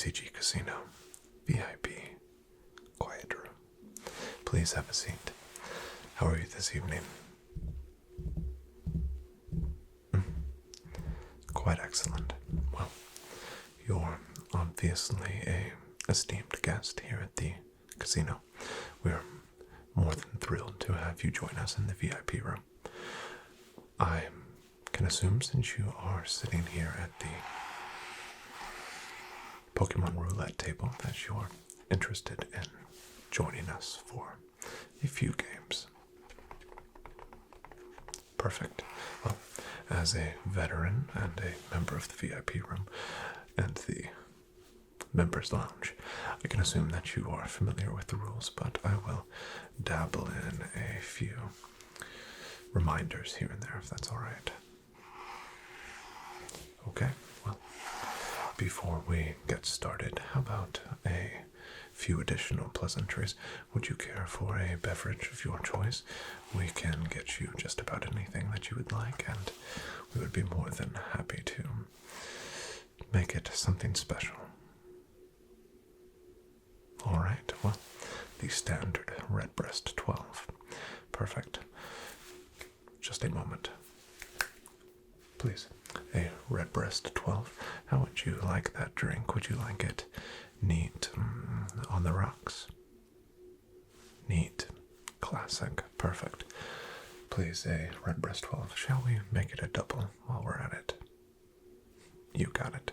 TCG Casino, VIP, quiet room. Please have a seat. How are you this evening? Quite excellent. Well, you're obviously a esteemed guest here at the casino. We're more than thrilled to have you join us in the VIP room. I can assume, since you are sitting here at the Pokemon Roulette table, that you're interested in joining us for a few games. Perfect. Well, as a veteran and a member of the VIP room and the Members Lounge, I can assume that you are familiar with the rules, but I will dabble in a few reminders here and there, if that's all right. Okay, well, before we get started, how about a few additional pleasantries? Would you care for a beverage of your choice? We can get you just about anything that you would like, and we would be more than happy to make it something special. All right, well, the standard Redbreast 12. Perfect. Just a moment. Please. A Redbreast 12. How would you like that drink? Would you like it neat, on the rocks? Neat. Classic. Perfect. Please, a Redbreast 12. Shall we make it a double while we're at it? You got it.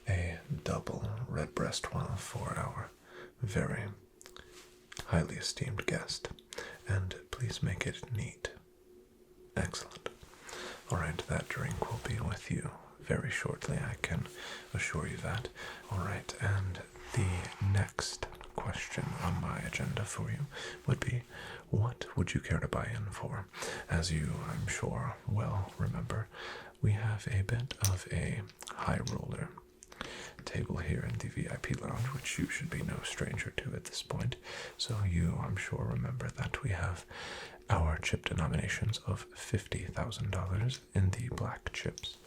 A double Redbreast 12 for our very highly esteemed guest. And please make it neat. Excellent. Alright, that drink will be with you very shortly, I can assure you that. Alright, and the next question on my agenda for you would be, what would you care to buy in for? As you, I'm sure, well remember, we have a bit of a high roller table here in the VIP lounge, which you should be no stranger to at this point. So you, I'm sure, remember that we have our chip denominations of $50,000 in the black chips,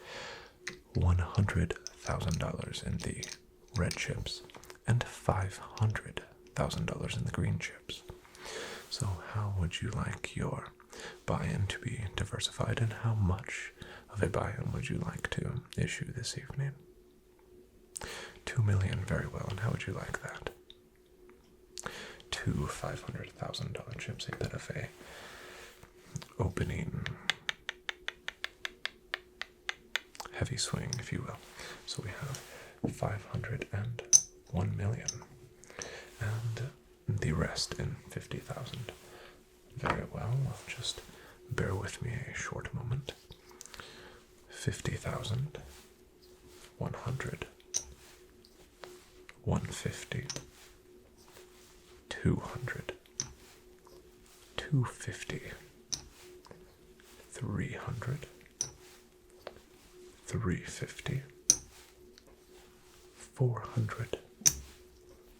$100,000 in the red chips, and $500,000 in the green chips. So how would you like your buy-in to be diversified, and how much of a buy-in would you like to issue this evening? $2 million, very well. And how would you like that? Two $500,000 chips, a bit of a opening heavy swing, if you will. So we have 501 million, and the rest in 50,000. Very well. Well, just bear with me a short moment. 50,000, 100, 150, 200, 250, 300, 350, 400,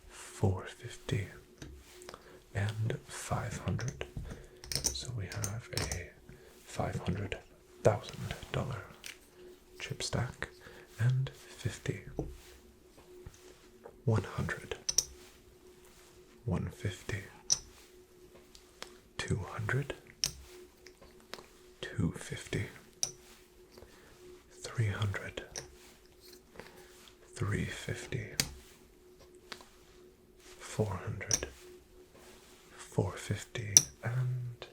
450, and 500. So we have a $500,000 chip stack, and 50, 100, 150, 200, 250, 300, 350, 400, 450, and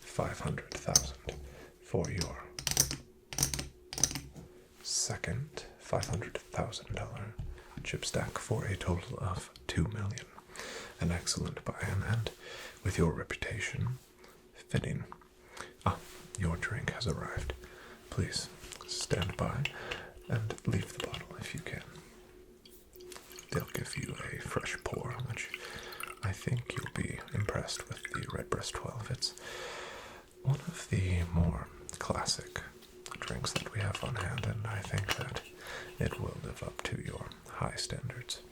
500,000 for your second $500,000 chip stack, for a total of $2 million. An excellent buy-in, and with your reputation fitting. Your drink has arrived. Please stand by and leave the bottle if you can. They'll give you a fresh pour, which I think you'll be impressed with the Redbreast 12. It's one of the more classic drinks that we have on hand, and I think that it will live up to your high standards.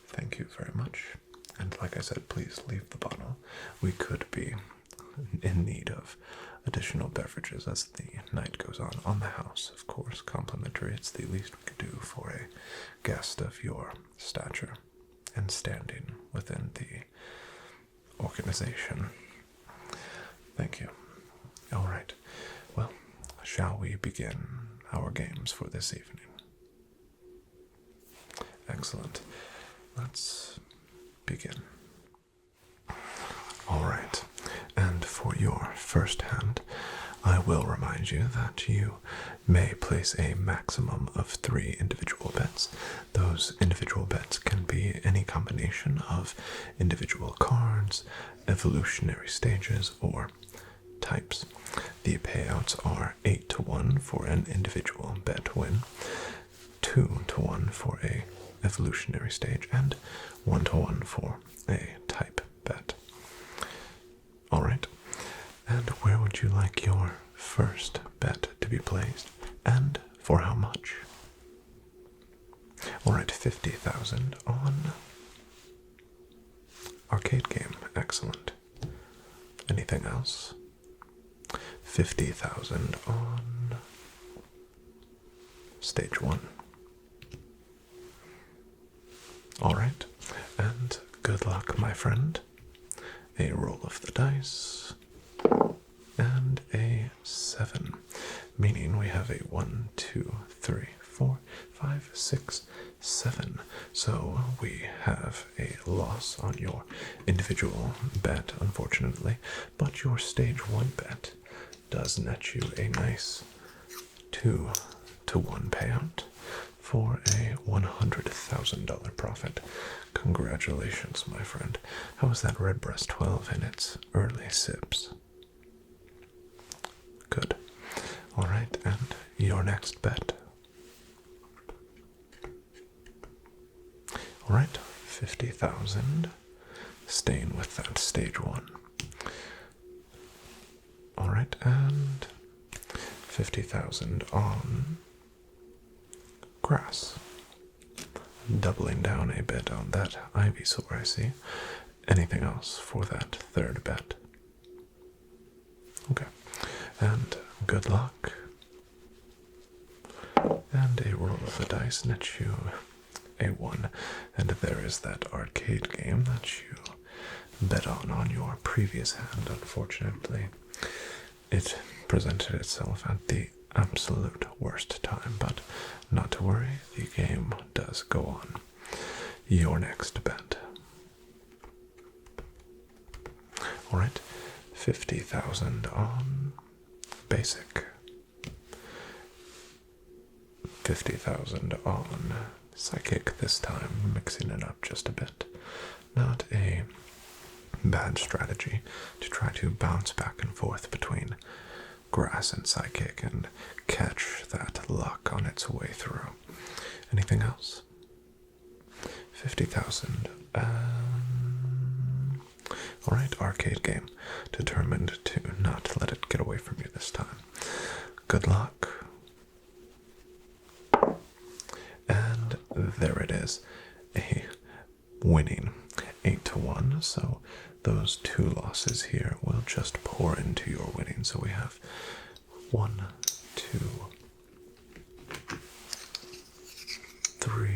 Thank you very much. And like I said, please leave the bottle. We could be in need of additional beverages as the night goes on the house, of course, complimentary. It's the least we could do for a guest of your stature and standing within the organization. Thank you. All right. Well, shall we begin our games for this evening? Excellent. Let's begin. All right. And for your first hand, I will remind you that you may place a maximum of 3 individual bets. Those individual bets can be any combination of individual cards, evolutionary stages, or types. The payouts are 8-1 for an individual bet win, 2-1 for a evolutionary stage, and 1-1 for a type bet. All right. And where would you like your first bet to be placed, and for how much? All right, 50,000 on arcade game. Excellent. Anything else? 50,000 on stage 1. All right, and good luck, my friend. A roll of the dice, and a 7, meaning we have a 1, 2, 3, 4, 5, 6, 7. So we have a loss on your individual bet, unfortunately, but your stage 1 bet does net you a nice 2-1 payout for a $100,000 profit. Congratulations, my friend. How was that Redbreast 12 in its early sips? Good. All right, and your next bet. All right, 50,000. Staying with that stage 1. All right, and 50,000 on grass. Doubling down a bit on that Ivysaur, I see. Anything else for that third bet? Okay. And good luck. And a roll of the dice nets you a 1. And there is that arcade game that you bet on your previous hand. Unfortunately, it presented itself at the absolute worst time, but not to worry, the game does go on. Your next bet. All right, 50,000 on basic, 50,000 on psychic this time, mixing it up just a bit. Not a bad strategy to try to bounce back and forth between grass and psychic and catch that luck on its way through. Anything else? 50,000. All right, arcade game. Determined to not let it get away from you this time. Good luck. And there it is. A winning 8-1. So those 2 losses here will just pour into your winning. So we have 1, 2, 3,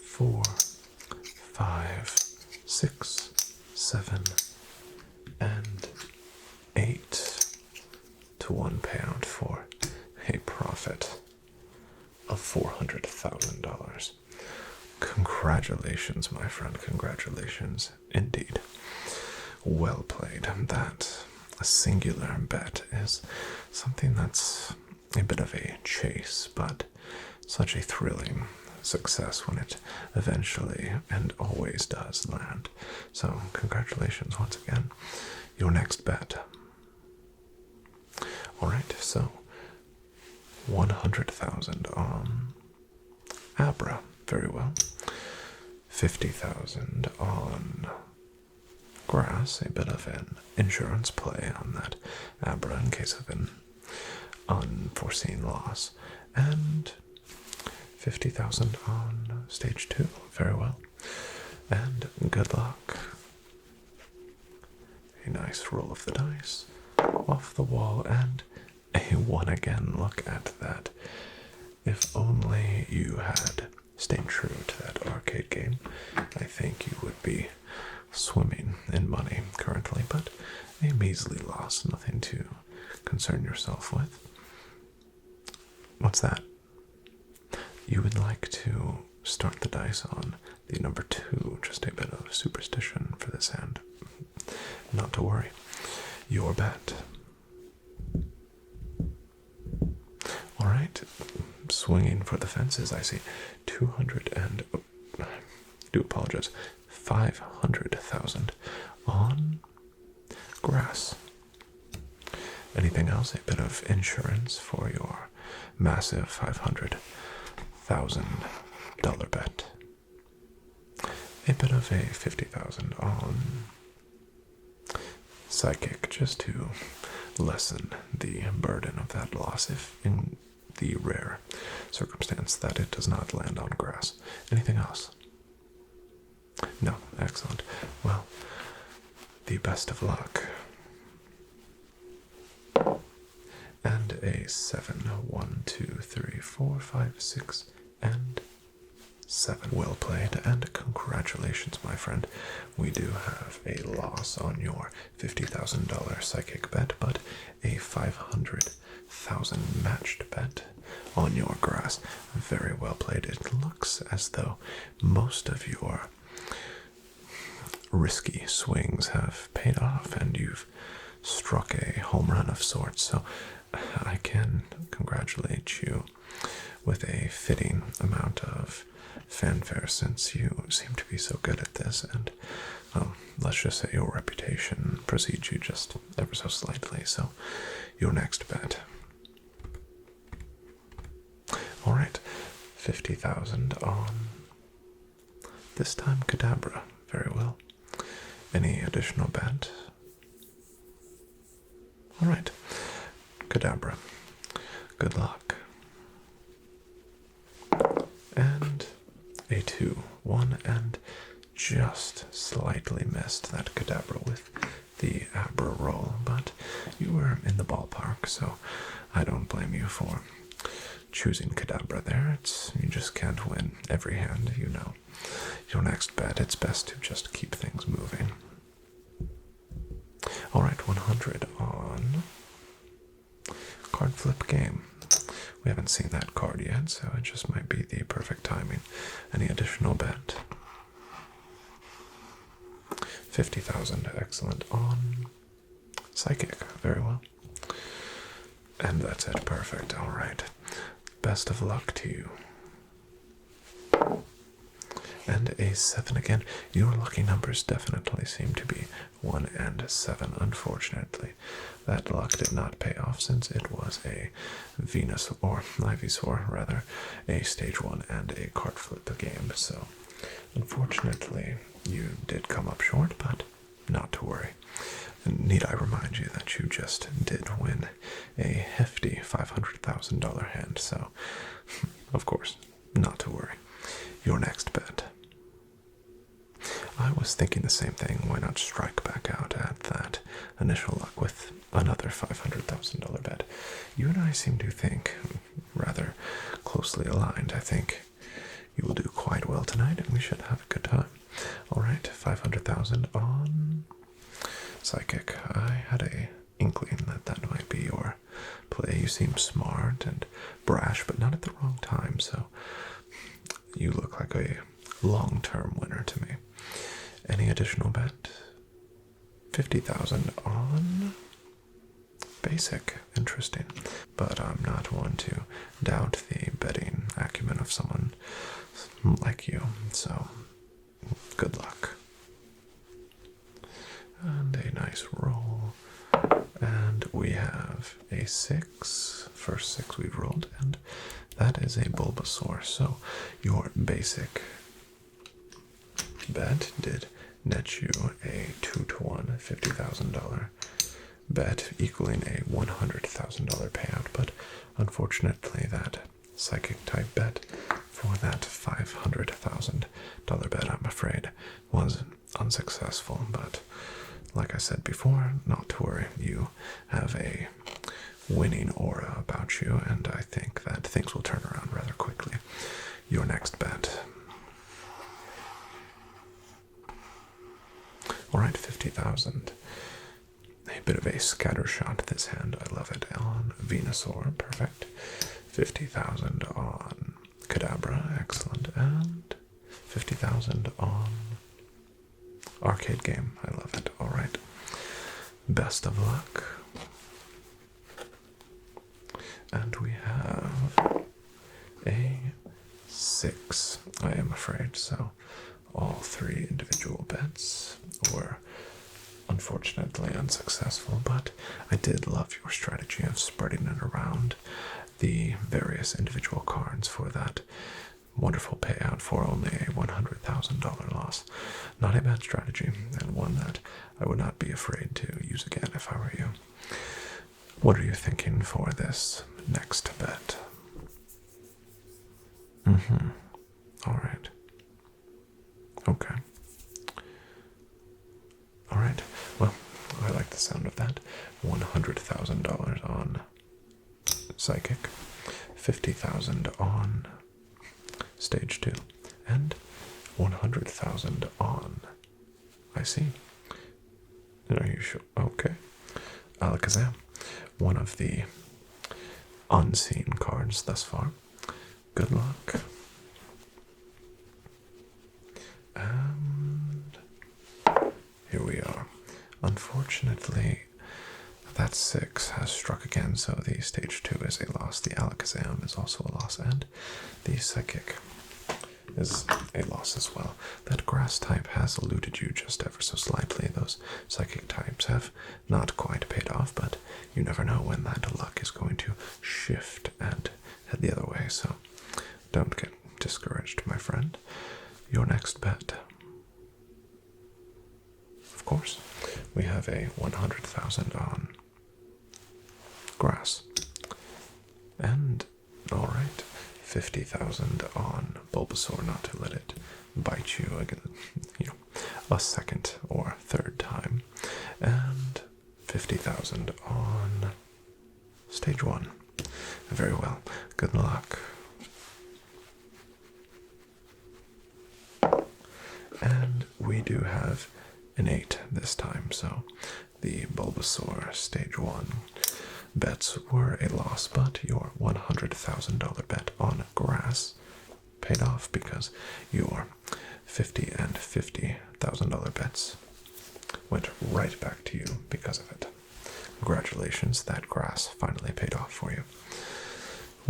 4, 5, 6, 7, and 8-1 payout for a profit of $400,000. Congratulations, my friend. Congratulations indeed. Well played. That a singular bet is something that's a bit of a chase, but such a thrilling success when it eventually and always does land. So congratulations once again. Your next bet. All right, so 100,000 on Abra. Very well. 50,000 on grass, a bit of an insurance play on that Abra in case of an unforeseen loss, and 50,000 on stage 2. Very well. And good luck. A nice roll of the dice. Off the wall, and a 1 again. Look at that. If only you had stayed true to that arcade game, I think you would be swimming in money currently, but a measly loss, nothing to concern yourself with. What's that? You would like to start the dice on the number 2, just a bit of superstition for this hand. Not to worry. Your bet. Alright, swinging for the fences, I see 200 and, do apologize, 500,000 on grass. Anything else? A bit of insurance for your massive $500,000 bet. A bit of a 50,000 on psychic, just to lessen the burden of that loss if in the rare circumstance that it does not land on grass. Anything else? No. Excellent. Well, the best of luck. And a 7. 1, 2, 3, 4, 5, 6, and 7. Well played, and congratulations, my friend. We do have a loss on your $50,000 psychic bet, but a 500,000 matched bet on your grass. Very well played. It looks as though most of your risky swings have paid off, and you've struck a home run of sorts, so I can congratulate you with a fitting amount of fanfare, since you seem to be so good at this, and let's just say your reputation precedes you just ever so slightly. So your next bet. Alright, 50,000 on this time Kadabra. Very well. Any additional bet? Alright, Kadabra. Good luck. And a 2, 1, and just slightly missed that Kadabra with the Abra roll, but you were in the ballpark, so I don't blame you for choosing Kadabra there. You just can't win every hand, you know. Your next bet, it's best to just keep things moving. Alright, 100 on card flip game. We haven't seen that card yet, so it just might be the perfect timing. Any additional bet? 50,000, excellent. On psychic, very well. And that's it, perfect. Alright, best of luck to you. And a 7 again. Your lucky numbers definitely seem to be 1 and 7. Unfortunately, that luck did not pay off, since it was a Venus, or Ivysaur rather, a stage 1 and a card flip game. So unfortunately, you did come up short, but not to worry. Need I remind you that you just did win a hefty $500,000 hand, so of course, not to worry. Your next bet. I was thinking the same thing. Why not strike back out at that initial luck with another $500,000 bet? You and I seem to think rather closely aligned. I think you will do quite well tonight, and we should have a good time. Alright, 500,000 on psychic. I had a inkling that that might be your play. You seem smart and brash, but not at the wrong time, so you look like a long-term winner to me. Any additional bet? 50,000 on basic. Interesting. But I'm not one to doubt the betting acumen of someone like you, so good luck. And a nice roll. And we have a 6. First 6 we've rolled, and that is a Bulbasaur. So your basic bet did net you a 2-to-1 $50,000 bet, equaling a $100,000 payout. But unfortunately, that psychic type bet for that $500,000 bet, I'm afraid, was unsuccessful. But like I said before, not to worry. You have a winning aura about you, and I think that things will turn around rather quickly. Your next bet. Alright, 50,000. A bit of a scattershot this hand. I love it. On Venusaur, perfect. 50,000 on Kadabra, excellent. And 50,000 on Arcade Game. I love it. Alright. Best of luck. And we have a 6, I am afraid. So all 3 individual bets were unfortunately unsuccessful, but I did love your strategy of spreading it around the various individual cards for that wonderful payout for only a $100,000 loss. Not a bad strategy, and one that I would not be afraid to use again if I were you. What are you thinking for this next bet? Alright. Okay. Alright. Well, I like the sound of that. $100,000 on Psychic. 50,000 on Stage 2. And 100,000 on... I see. Are you sure? Okay. Alakazam. One of the unseen cards thus far. Good luck. And here we are. Unfortunately, that 6 has struck again, so the Stage 2 is a loss. The Alakazam is also a loss, and the Psychic is a loss as well. That Grass type has eluded you just ever so slightly. Those Psychic types have not quite paid off, but you never know when that luck is going to shift and head the other way, so don't get discouraged, my friend. Your next bet. Of course, we have a 100,000 on Grass. And, alright, 50,000 on Bulbasaur, not to let it bite you again, a second or third time. And 50,000 on Stage 1. Very well. Good luck. And we do have an 8 this time, so the Bulbasaur Stage 1 bets were a loss, but your $100,000 bet on Grass paid off because your $50,000 and $50,000 bets went right back to you because of it. Congratulations, that Grass finally paid off for you.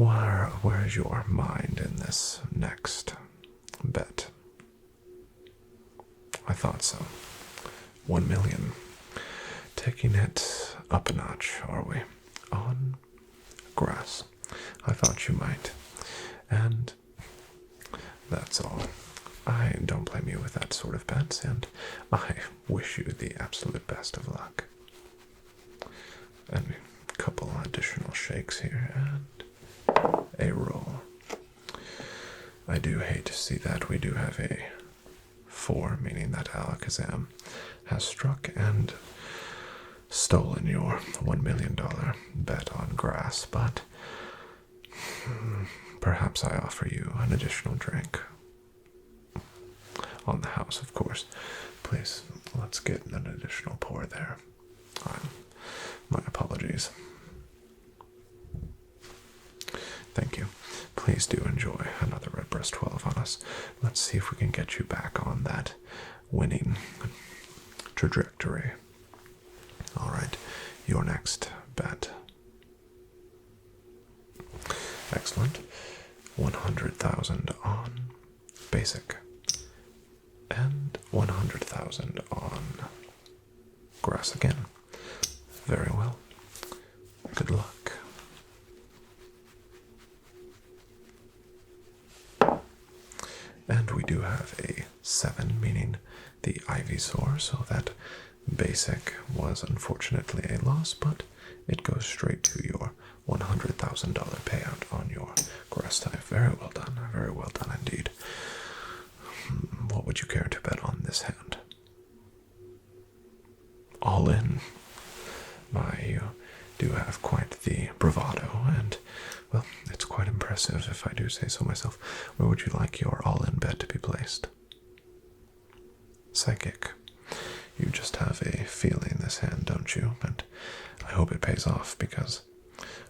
Where is your mind in this next bet? I thought so. 1 million. Taking it up a notch, are we? On Grass. I thought you might. And that's all. I don't blame you with that sort of bet, and I wish you the absolute best of luck. And a couple additional shakes here, and a roll. I do hate to see that. We do have a 4, meaning that Alakazam has struck and stolen your $1 million bet on Grass, but perhaps I offer you an additional drink. On the house, of course. Please, let's get an additional pour there. My apologies. Thank you. Please do enjoy another Redbreast 12 on us. Let's see if we can get you back on that winning trajectory. Alright, your next bet. Excellent. 100,000 on Basic. And 100,000 on Grass again. Very well. Good luck. And we do have a 7, meaning the Ivysaur, so that Basic was unfortunately a loss, but it goes straight to your $100,000 payout on your Grass type. Very well done indeed. What would you care to bet on this hand? All in. do say so myself. Where would you like your all-in bet to be placed? Psychic. You just have a feeling this hand, don't you? And I hope it pays off because,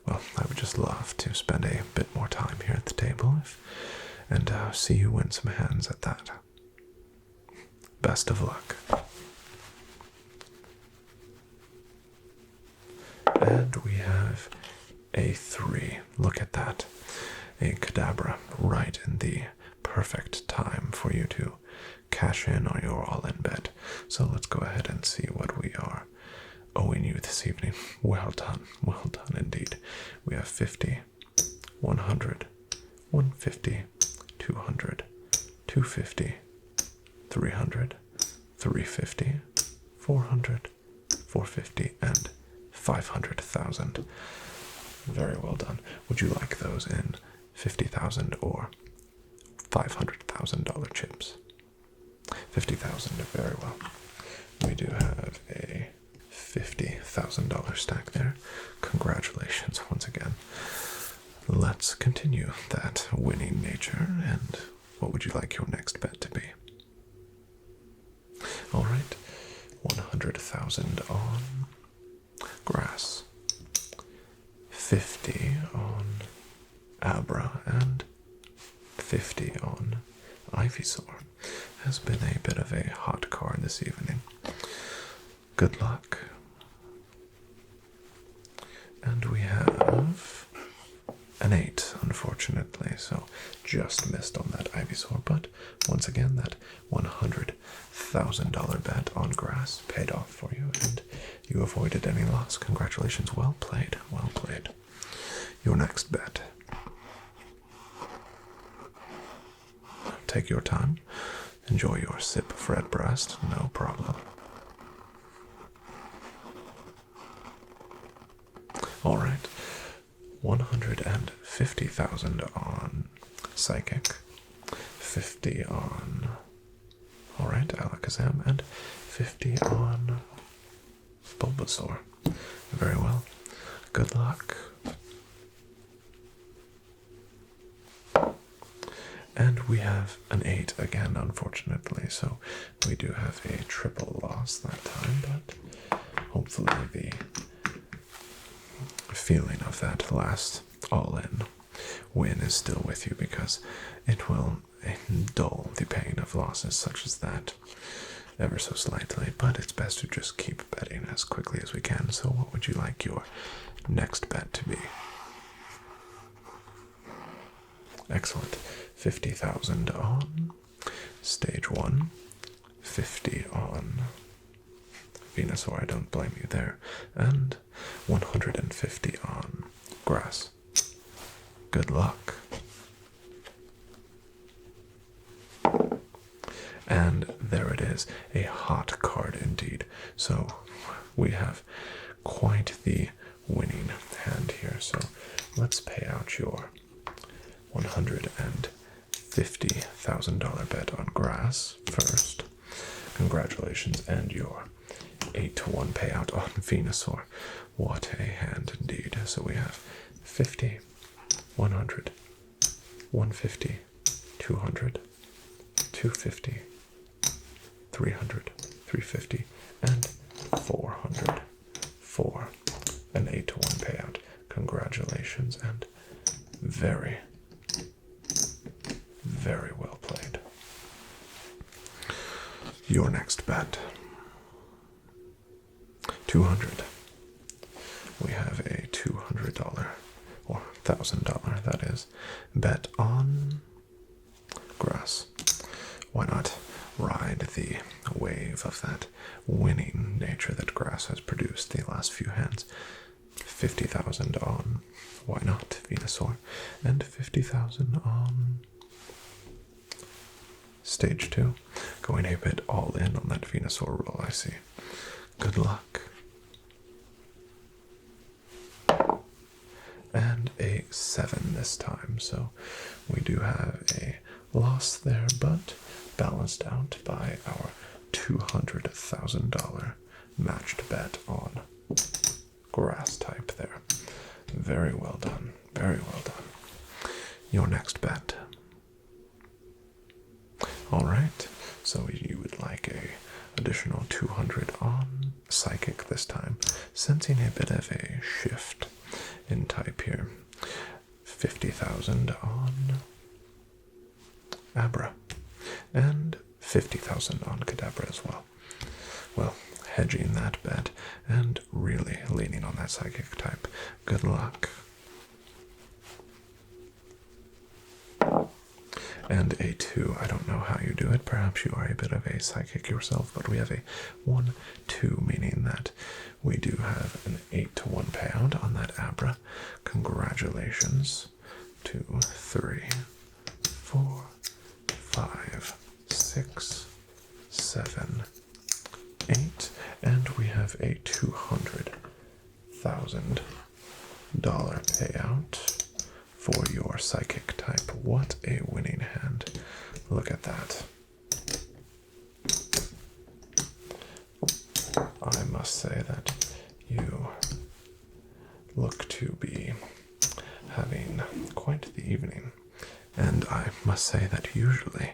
well, I would just love to spend a bit more time here at the table and see you win some hands at that. Best of luck. And we have a 3. Look at that. A Kadabra right in the perfect time for you to cash in on your all-in bet. So let's go ahead and see what we are owing you this evening. Well done indeed. We have 50, 100, 150, 200, 250, 300, 350, 400, 450, and 500,000. Very well done. Would you like those in $50,000 or $500,000 chips? 50,000, very well. We do have a $50,000 stack there. Congratulations once again. Let's continue that winning nature, and what would you like your next bet to be? All right, 100,000 on grass, 50 on Abra, and 50 on Ivysaur. Has been a bit of a hot card this evening. Good luck. And we have an 8, unfortunately, so just missed on that Ivysaur, but once again, that $100,000 bet on grass paid off for you, and you avoided any loss. Congratulations, well played, well played. Your next bet. Take your time. Enjoy your sip of red breast, no problem. All right, 150,000 on Psychic, 50 on, all right, Alakazam, and 50 on Bulbasaur. Very well. Good luck. And we have an 8 again, unfortunately, so we do have a triple loss that time, but hopefully the feeling of that last all-in win is still with you, because it will dull the pain of losses such as that ever so slightly, but it's best to just keep betting as quickly as we can. So what would you like your next bet to be? Excellent. 50,000 on stage 1, 50 on Venusaur, I don't blame you there, and 150 on grass. Good luck. And there it is, a hot card indeed. So we have quite the winning hand here. So let's pay out your $150,000 bet on grass first. Congratulations, and your 8-to-1 payout on Venusaur. What a hand indeed. So we have 50, 100, 150, 200, 250, 300, 350, and 400 for an 8-to-1 payout. Congratulations, and very, very well played. Your next bet. 200. We have a $200 or $1,000, that is, bet on grass. Why not ride the wave of that winning nature that grass has produced the last few hands? 50,000 on, why not, Venusaur, and 50,000 on stage 2. Going a bit all in on that Venusaur roll, I see. Good luck. And a 7 this time, so we do have a loss there, but balanced out by our $200,000 matched bet on grass type there. Very well done, very well done. your next bet. Alright, so you would like a additional 200 on Psychic this time, sensing a bit of a shift in type here. 50,000 on Abra, and 50,000 on Kadabra as well. Well, hedging that bet and really leaning on that Psychic type. Good luck. And a 2, I don't know how you do it. Perhaps you are a bit of a Psychic yourself, but we have a 1-2, meaning that we do have an 8-1 payout on that Abra. Congratulations. 2, 3, 4, 5, 6, 7, 8, and we have a $200,000 payout for your Psychic type. What a winning hand. Look at that. I must say that you look to be having quite the evening. And I must say that usually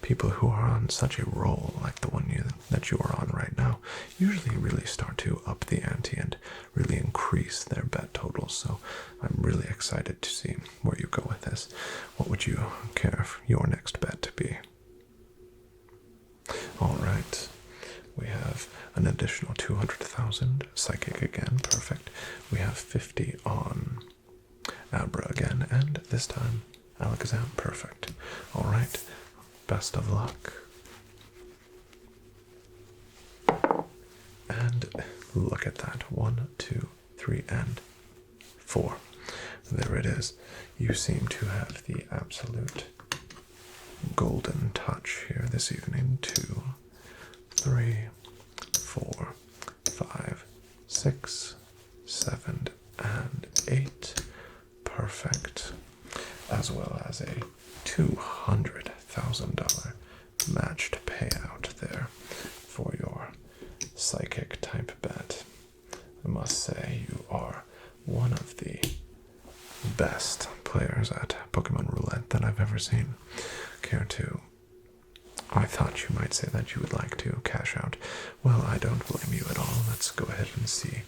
people who are on such a roll like the one that you are on right now usually really start to up the ante and really increase their bet totals. So I'm really excited to see where you go with this. What would you care for your next bet to be? All right, we have an additional 200,000 Psychic again. Perfect. We have 50 on Abra again, and this time Alakazam. Perfect. All right. Best of luck. And look at that. 1, 2, 3, and 4. There it is. You seem to have the absolute golden touch here this evening. 2, 3, 4, 5, 6, 7, and 8. Perfect. As well as a $200,000 matched payout there for your Psychic type bet. I must say you are one of the best players at Pokemon Roulette that I've ever seen. I thought you might say that you would like to cash out. Well, I don't blame you at all. Let's go ahead and see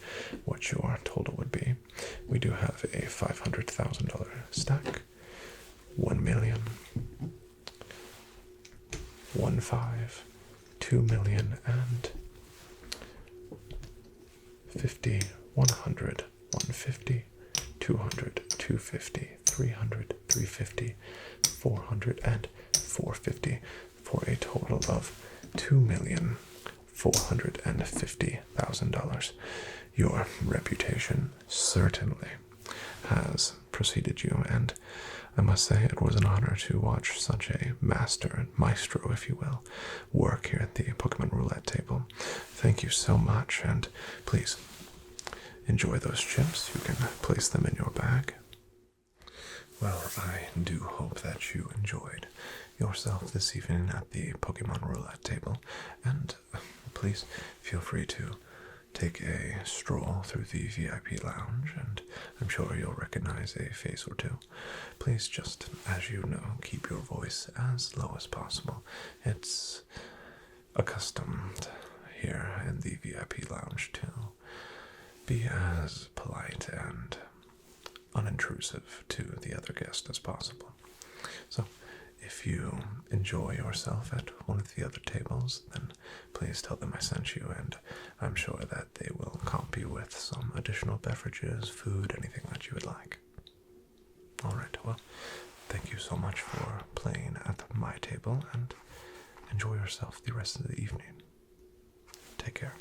what your total would be. We do have a $500,000 stack. 1 million, 1, 5, 2 million, and 50, 100, 150, 200, 250, 300, 350, 400, and 450 for a total of $2,450,000. Your reputation certainly has preceded you, and I must say it was an honor to watch such a maestro, if you will, work here at the Pokemon Roulette table. Thank you so much, and please enjoy those chips. You can place them in your bag. Well, I do hope that you enjoyed yourself this evening at the Pokemon Roulette table, and please feel free to take a stroll through the VIP lounge, and I'm sure you'll recognize a face or two. Please just, as you know, keep your voice as low as possible. It's accustomed here in the VIP lounge to be as polite and unintrusive to the other guest as possible. So, if you enjoy yourself at one of the other tables, then please tell them I sent you, and I'm sure that they will comp you with some additional beverages, food, anything that you would like. Alright, well, thank you so much for playing at my table, and enjoy yourself the rest of the evening. Take care.